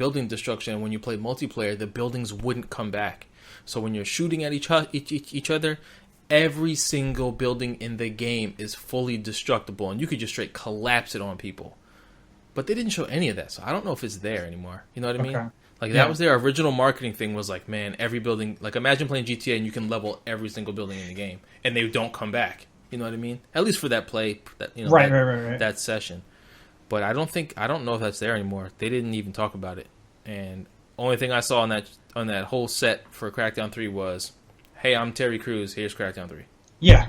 building destruction. And when you play multiplayer, the buildings wouldn't come back. So when you're shooting at each other, every single building in the game is fully destructible, and you could just straight collapse it on people. But they didn't show any of that, so I don't know if it's there anymore. You know what I mean? Like, that was their original marketing thing, was like, man, every building... Like, imagine playing GTA and you can level every single building in the game, and they don't come back. You know what I mean? At least for that play, right. That session. But I don't know if that's there anymore. They didn't even talk about it. And only thing I saw on that whole set for Crackdown 3 was, hey, I'm Terry Crews, here's Crackdown 3. Yeah.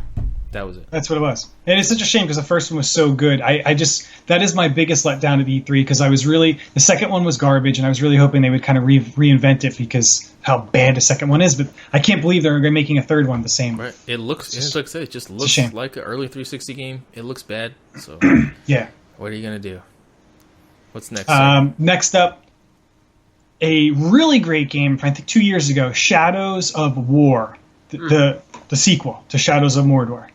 That was it. That's what it was. And it's such a shame because the first one was so good. I just, that is my biggest letdown at E3, because the second one was garbage, and I was really hoping they would kind of reinvent it because how bad the second one is. But I can't believe they're making a third one the same. Right. It looks, like I said, it just looks like an early 360 game. It looks bad. So yeah. What are you going to do? What's next? Next up, a really great game, I think 2 years ago, Shadows of War, the sequel to Shadows of Mordor.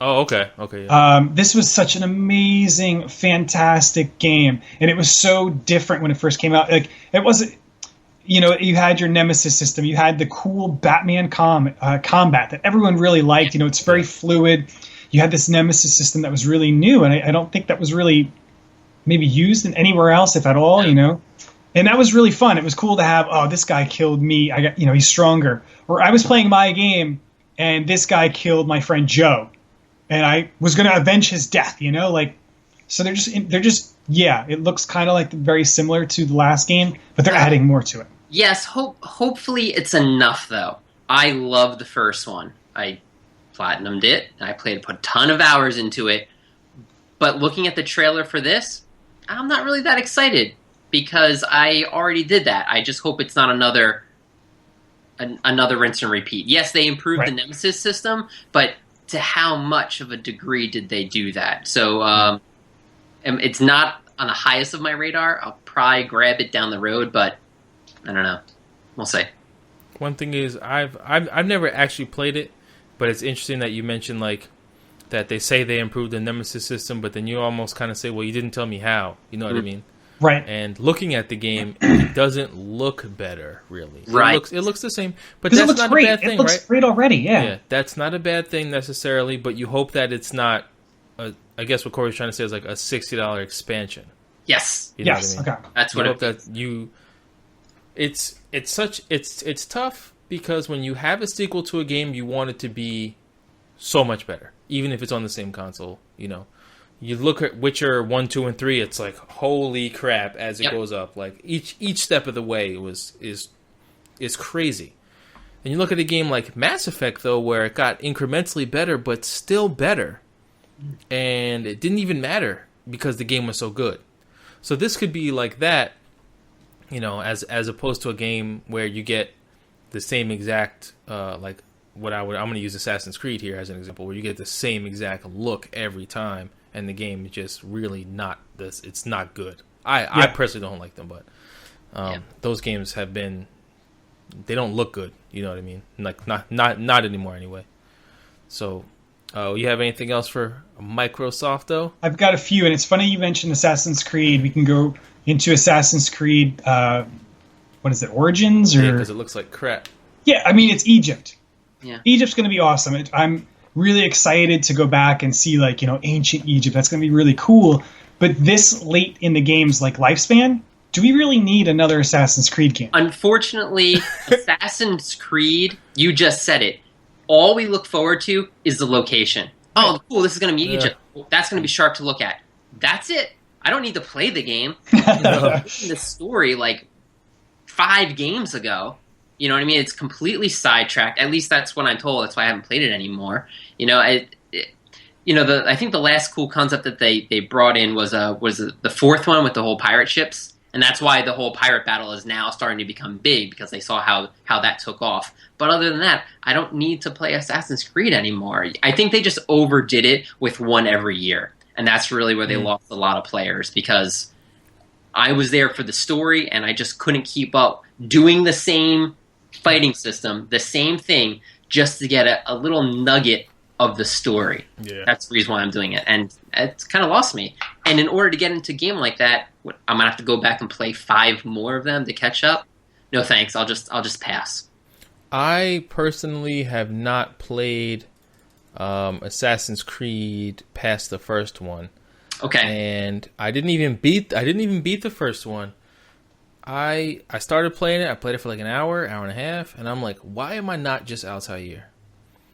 Oh, okay. Yeah. This was such an amazing, fantastic game, and it was so different when it first came out. Like, it wasn't, you had your Nemesis system, you had the cool Batman combat that everyone really liked. It's very fluid. You had this Nemesis system that was really new, and I don't think that was really maybe used in anywhere else, if at all. And that was really fun. It was cool to have, oh, this guy killed me. I got, he's stronger. Or I was playing my game, and this guy killed my friend Joe, and I was going to avenge his death, so they're just, it looks kind of like very similar to the last game, but they're adding more to it. Yes. Hopefully it's enough, though. I love the first one. I platinumed it. I put a ton of hours into it, but looking at the trailer for this, I'm not really that excited because I already did that. I just hope it's not another rinse and repeat. Yes, they improved the Nemesis system, but to how much of a degree did they do that? So it's not on the highest of my radar. I'll probably grab it down the road, but I don't know. We'll see. One thing is, I've never actually played it, but it's interesting that you mentioned like that they say they improved the Nemesis system, but then you almost kind of say, well, you didn't tell me how. You know what I mean? Right. And looking at the game, it doesn't look better, really. Right. It looks the same, but that's not great. a bad thing, right? It looks great already, yeah. That's not a bad thing necessarily, but you hope that it's not, I guess what Corey's trying to say is like a $60 expansion. Yes. You know what I mean? Okay. That's what hope that you... It's tough because when you have a sequel to a game, you want it to be so much better, even if it's on the same console, You look at Witcher 1, 2, and 3, it's like, holy crap, as it goes up. Like, each step of the way is crazy. And you look at a game like Mass Effect, though, where it got incrementally better, but still better. And it didn't even matter because the game was so good. So this could be like that, as opposed to a game where you get the same exact, I'm going to use Assassin's Creed here as an example, where you get the same exact look every time. And the game is just really not this. It's not good. I personally don't like them, but those games have been. They don't look good. You know what I mean? Like not anymore anyway. So, you have anything else for Microsoft though? I've got a few, and it's funny you mentioned Assassin's Creed. We can go into Assassin's Creed. What is it? Origins or? Yeah, because it looks like crap. Yeah, I mean it's Egypt. Yeah, Egypt's going to be awesome. I'm really excited to go back and see ancient Egypt. That's going to be really cool. But this late in the game's lifespan, do we really need another Assassin's Creed game? Unfortunately, Assassin's Creed, you just said it. All we look forward to is the location. Oh, cool, this is going to be Egypt. That's going to be sharp to look at. That's it. I don't need to play the game. The story 5 games ago. You know what I mean? It's completely sidetracked. At least that's what I'm told. That's why I haven't played it anymore. I think the last cool concept that they brought in was the fourth one with the whole pirate ships, and that's why the whole pirate battle is now starting to become big because they saw how that took off. But other than that, I don't need to play Assassin's Creed anymore. I think they just overdid it with one every year, and that's really where they lost a lot of players because I was there for the story and I just couldn't keep up doing the same fighting system, the same thing, just to get a little nugget of the story. Yeah. That's the reason why I'm doing it, and it's kind of lost me. And in order to get into a game like that, I'm gonna have to go back and play 5 more of them to catch up. No thanks. I'll just pass. I personally have not played Assassin's Creed past the first one. Okay. And I didn't even beat the first one. I started playing it. I played it for like an hour and a half, and I'm like, why am I not just Altair?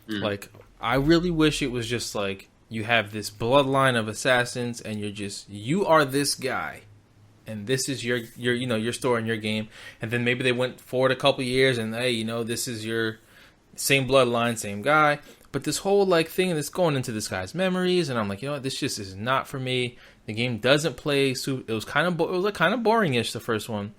Like, I really wish it was just like you have this bloodline of assassins, and you are this guy, and this is your your story and your game. And then maybe they went forward a couple years, and hey, this is your same bloodline, same guy. But this whole like thing that's going into this guy's memories, and I'm like, this just is not for me. The game doesn't play. It was kind of boringish, the first one,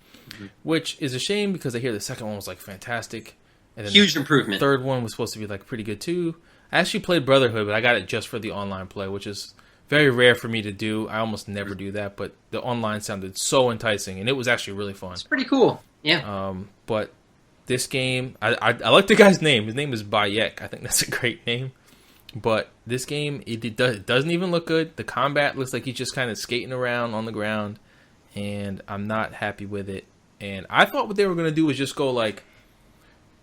which is a shame because I hear the second one was like fantastic, and then huge improvement. The third one was supposed to be like pretty good too. I actually played Brotherhood, but I got it just for the online play, which is very rare for me to do. I almost never do that, but the online sounded so enticing, and it was actually really fun. It's pretty cool. Yeah. But this game, I like the guy's name. His name is Bayek. I think that's a great name. But this game, it doesn't even look good. The combat looks like he's just kind of skating around on the ground, and I'm not happy with it. And I thought what they were going to do was just go like,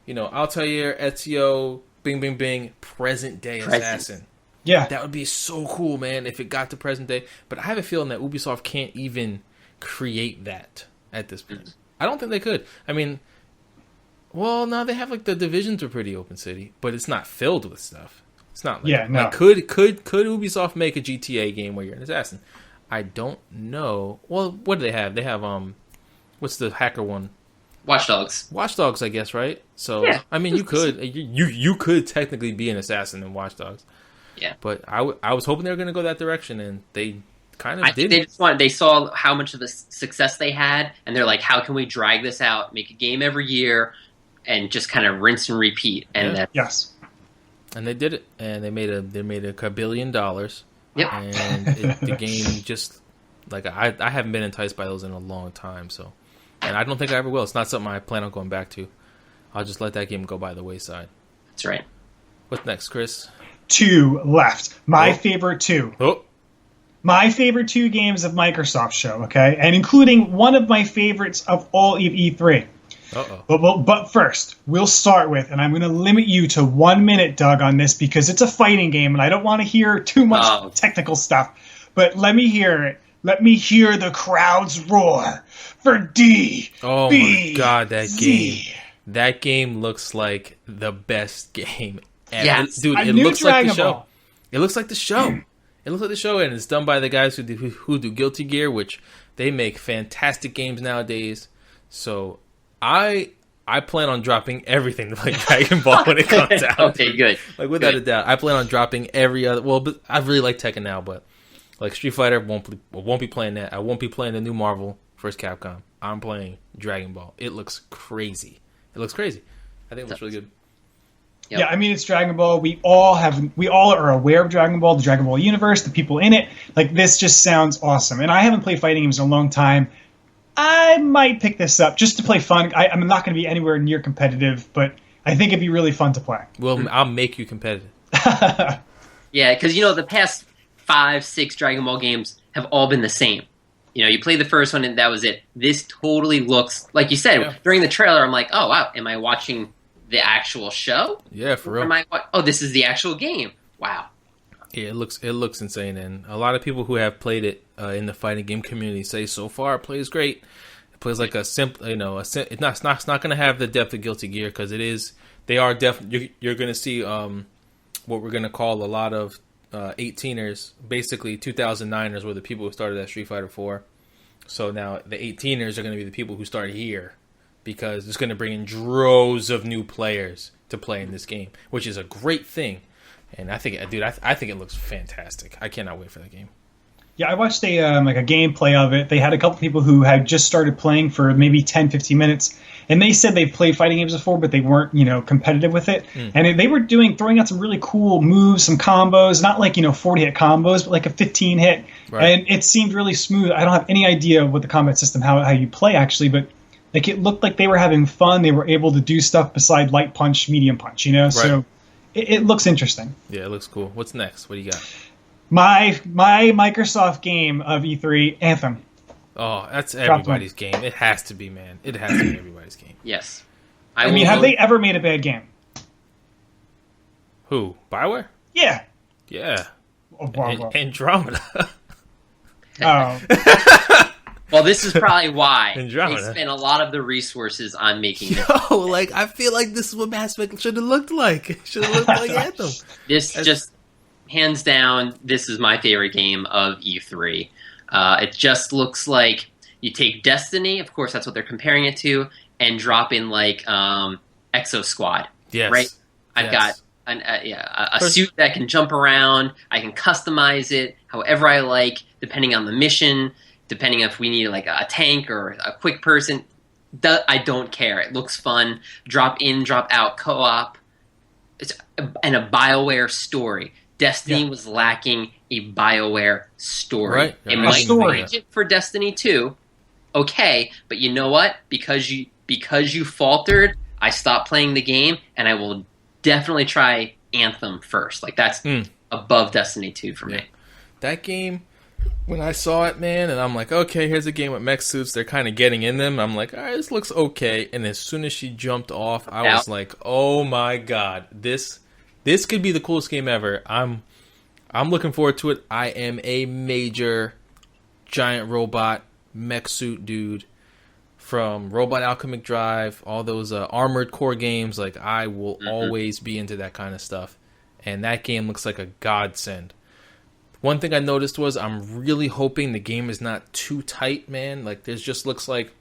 Altair, Ezio, Bing, Bing, Bing, present day assassin. Yeah. That would be so cool, man, if it got to present day. But I have a feeling that Ubisoft can't even create that at this point. I don't think they could. I mean, well, no, they have like the divisions are pretty open city, but it's not filled with stuff. It's not like, like could Ubisoft make a GTA game where you're an assassin? I don't know. Well, what do they have? They have what's the hacker one? Watch Dogs, I guess, right? So yeah. I mean, you could technically be an assassin in Watch Dogs. Yeah. But I was hoping they were going to go that direction, and they kind of did. They saw how much of a success they had, and they're like, how can we drag this out, make a game every year, and just kind of rinse and repeat? And yes. And they did it, and they made $1 billion. Yep. And the game just like I haven't been enticed by those in a long time, so, and I don't think I ever will. It's not something I plan on going back to. I'll just let that game go by the wayside. That's right. What's next, Chris? 2 left. My favorite 2. Oh. My favorite 2 games of Microsoft show, okay? And including one of my favorites of all of E3. Uh-oh. But first, we'll start with, and I'm going to limit you to 1 minute, Doug, on this because it's a fighting game, and I don't want to hear too much technical stuff. But let me hear it. Let me hear the crowds roar for D. Oh my God, that game! That game looks like the best game ever. Yes. Dude, it looks like the show. It looks like the show. It looks like the show, and it's done by the guys who do Guilty Gear, which they make fantastic games nowadays. So I plan on dropping everything to play Dragon Ball when it comes out. Okay, good. Like without a doubt, I plan on dropping every other. Well, but I really like Tekken now, but like Street Fighter won't be playing that. I won't be playing the new Marvel vs. Capcom. I'm playing Dragon Ball. It looks crazy. I think it looks really good. Yep. Yeah, I mean, it's Dragon Ball. We all are aware of Dragon Ball, the Dragon Ball universe, the people in it. Like, this just sounds awesome. And I haven't played fighting games in a long time. I might pick this up just to play fun. I'm not going to be anywhere near competitive, but I think it'd be really fun to play. Well, I'll make you competitive. Yeah, because, the past 5-6 Dragon Ball games have all been the same. You play the first one and that was it. This totally looks, like you said, during the trailer, I'm like, oh, wow, am I watching the actual show? Yeah, for real. This is the actual game. Wow. Yeah, it looks insane, and a lot of people who have played it in the fighting game community say so far it plays great. It plays like a simple, it's not going to have the depth of Guilty Gear because it is. They are definitely. You're going to see what we're going to call a lot of 18ers, basically 2009ers, were the people who started at Street Fighter 4. So now the 18ers are going to be the people who start here because it's going to bring in droves of new players to play in this game, which is a great thing. And I think it looks fantastic. I cannot wait for that game. Yeah, I watched a gameplay of it. They had a couple people who had just started playing for maybe 10, 15 minutes, and they said they've played fighting games before, but they weren't, competitive with it. And they were throwing out some really cool moves, some combos, not like, 40-hit combos, but like a 15-hit. Right. And it seemed really smooth. I don't have any idea what the combat system, how you play, actually, but like it looked like they were having fun. They were able to do stuff beside light punch, medium punch, Right. So it looks interesting. Yeah, it looks cool. What's next? What do you got? My Microsoft game of E3, Anthem. Oh, that's everybody's game. It has to be, man. It has to be everybody's game. Yes. I mean, have they ever made a bad game? Who? BioWare? Yeah. Yeah. Oh, wow, wow. Andromeda. Oh. Well, this is probably why Andromeda. they spent a lot of the resources on making it. Yo, like, I feel like this is what Mass Effect should have looked like. It should have looked like Anthem. This just, hands down, this is my favorite game of E3. It just looks like you take Destiny, of course that's what they're comparing it to, and drop in like Exo Squad. Yes. Right? I've Yes. got a suit that can jump around. I can customize it however I like, depending on the mission, depending if we need like a tank or a quick person. I don't care. It looks fun. Drop in, drop out, co-op. And a BioWare story. Destiny was lacking a BioWare story. Right. It A might story. change it for Destiny 2. Okay, but you know what? Because you faltered, I stopped playing the game, and I will definitely try Anthem first. Like that's above Destiny 2 for me. That game, when I saw it, man, and I'm like, okay, here's a game with mech suits. They're kind of getting in them. I'm like, all right, this looks okay. And as soon as she jumped off, I was like, oh my god, this could be the coolest game ever. I'm looking forward to it. I am a major giant robot mech suit dude from Robot Alchemic Drive, all those Armored Core games. Like, I will always be into that kind of stuff. And that game looks like a godsend. One thing I noticed was I'm really hoping the game is not too tight, man. Like, there's just looks like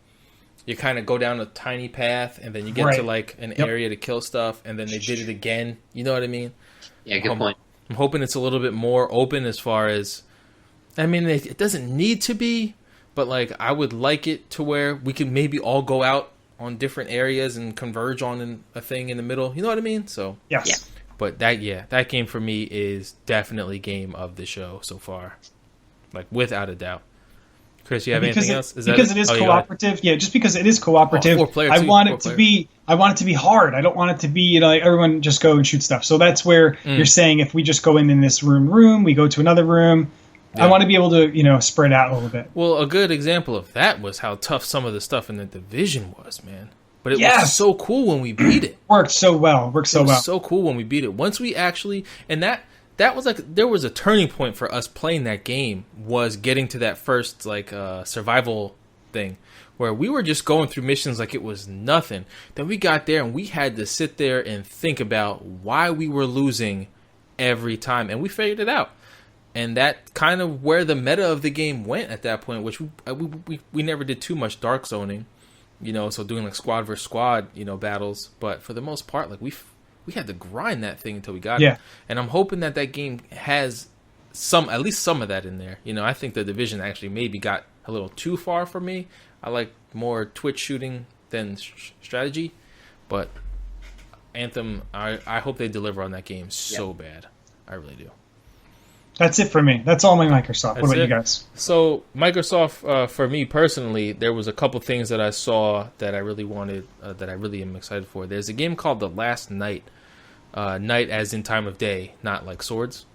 you kind of go down a tiny path and then you get to like an area to kill stuff, and then they did it again. You know what I mean? Yeah, good point. I'm hoping it's a little bit more open as far as, I mean, it doesn't need to be, but like I would like it to where we can maybe all go out on different areas and converge on a thing in the middle. You know what I mean? So Yes. Yeah. But that game for me is definitely game of the show so far, like without a doubt. Chris, you have anything else? Because it is cooperative. Yeah, just because it is cooperative, 4-player I too, want it 4-player. to be. I want it to be hard. I don't want it to be like everyone just go and shoot stuff. So that's where you're saying if we just go in this room, we go to another room. Yeah. I want to be able to spread out a little bit. Well, a good example of that was how tough some of the stuff in the Division was, man. But it was Yes. so cool when we beat it. Worked so well. It was so cool when we beat it. Once we actually, and that was like, there was a turning point for us playing that game, was getting to that first like survival thing where we were just going through missions like it was nothing. Then we got there and we had to sit there and think about why we were losing every time, and we figured it out. And that kind of where the meta of the game went at that point, which we never did too much dark zoning, so doing like squad versus squad, battles. But for the most part, like we had to grind that thing until we got it. And I'm hoping that game has at least some of that in there. I think the Division actually maybe got a little too far for me. I like more Twitch shooting than strategy, but Anthem, I hope they deliver on that game so bad. I really do. That's it for me. That's all my Microsoft. What about you guys? So Microsoft, for me personally, there was a couple things that I saw that I really wanted, that I really am excited for. There's a game called The Last Night, night as in time of day, not like swords.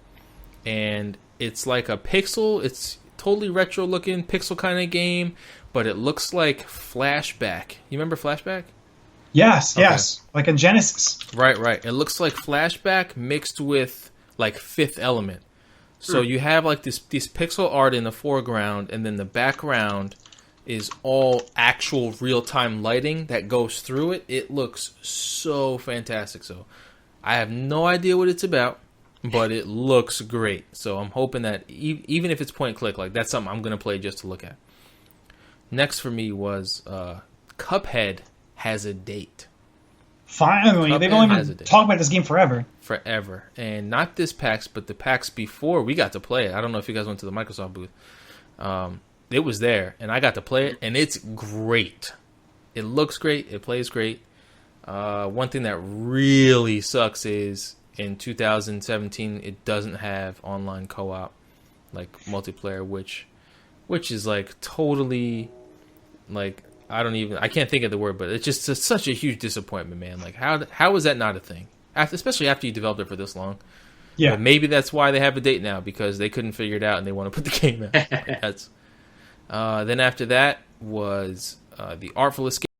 And it's like a pixel. It's totally retro looking pixel kind of game, but it looks like Flashback. You remember Flashback? Yes, yes. Like in Genesis. Right. It looks like Flashback mixed with like Fifth Element. So you have like this pixel art in the foreground, and then the background is all actual real-time lighting that goes through it. It looks so fantastic. So I have no idea what it's about, but it looks great. So I'm hoping that even if it's point click, like that's something I'm going to play just to look at. Next for me was Cuphead has a date. Finally, Cuphead they've only has a been date. talking about this game forever. And not this PAX, but the PAX before we got to play it. I don't know if you guys went to the Microsoft booth. It was there, and I got to play it, and it's great. It looks great. It plays great. One thing that really sucks is in 2017 it doesn't have online co-op, like multiplayer, which is like totally like I can't think of the word, but it's just such a huge disappointment, man. Like how is that not a thing? especially after you developed it for this long. Yeah. But maybe that's why they have a date now, because they couldn't figure it out and they want to put the game out. Like, that's then after that was The Artful Escape.